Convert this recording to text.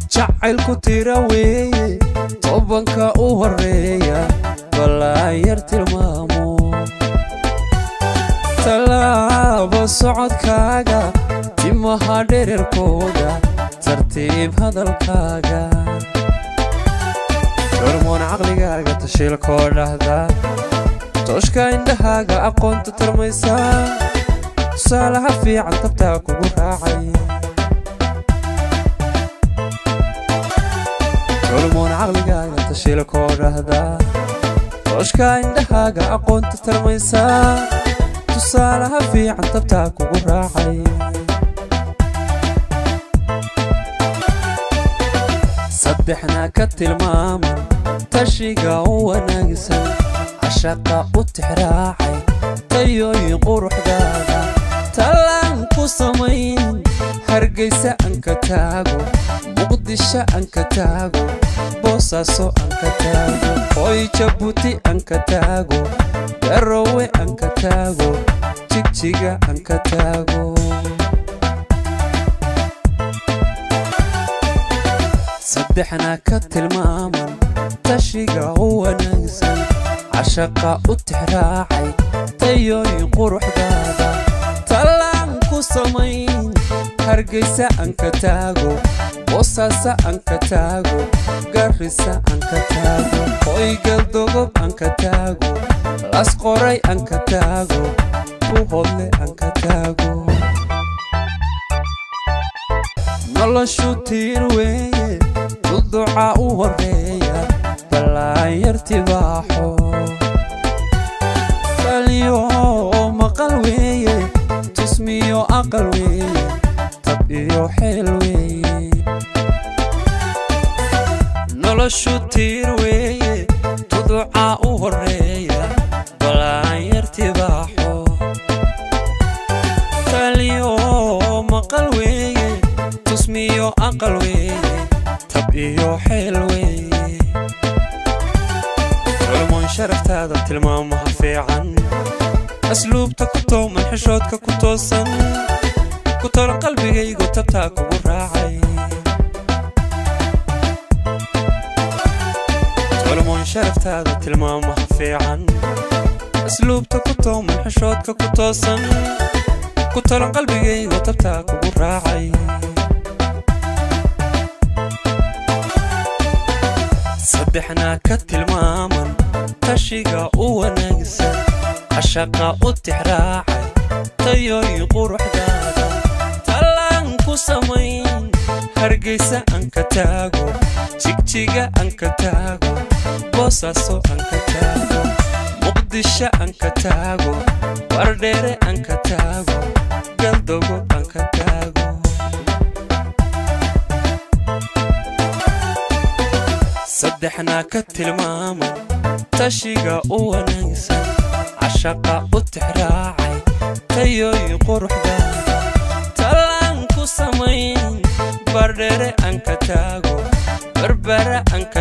jacaylku tira weeye tobanka u horeeya balaayar tilmaamo talaabo socodkaaga timaha dhererkooga tartiib hadalkaaga hormoon caqligaaga tashiilkoo dhahda tooshka indhahaaga aqoonta tarmaysa tusaalaha fiican tabtaa kugu raacay hormoon caqligaaga tashiilkoo dhahda tooshka indhahaaga aqoonta tarmaysa tusaalaha fiican tabtaa kugu raacay saddexna ka tilmaaman tashiga u wanaagsan cashaqa u tixraacay tayooyin quruxdaada talaan ku samayn hargeysa aan ka taago muqdisho aan ka taago boosaaso aan ka taago hooy jabuuti aan ka taago garowe aan ka taago jigjiga aan ka taago saddexna ka tilmaaman tashiga u wanaagsan cashaqa u tixraacay tayooyin quruxdaada talaan ku samayn hargeysa aan ka taago boosaaso aan ka taago garissa aan ka taago hooy galdogob aan ka taago las qoray aan ka taago buuhoodle aan ka taago noloshu tiir weeye duduca u horeeya balaayar tibaaxo faliyo maqal weeye tusmiyo aqal weeye tab iyo xeel weeye noloshu tiir weeye duduca u horeeya balaayar tibaaxo faliyo maqal weeye tusmiyo aqal weeye tab iyo xeel weeye hormoon sharaftaada tilmaamaha fiican asluubta ku tooman xishoodka ku toosan ku tolo qalbigaygu tabtaa kugu raacay hormoon sharaftaada tilmaamaha fiican asluubta ku tooman xishoodka ku toosan ku tolo qalbigaygu tabtaa kugu raacay saddexna ka tilmaaman tashiga u wanaagsan cashaqa u tixraacay tayooyin quruxdaada talaan ku samayn hargeysa aan ka taago jigjiga aan ka taago boosaaso aan ka taago muqdisho aan ka taago wardheere aan ka taago galdogo aan ka taago saddexna ka tilmaaman tashiga u wanaagsan cashaqa u tixraacay tayooyin quruxdaada talaan ku samayn bardheere aan ka taago barbara aan ka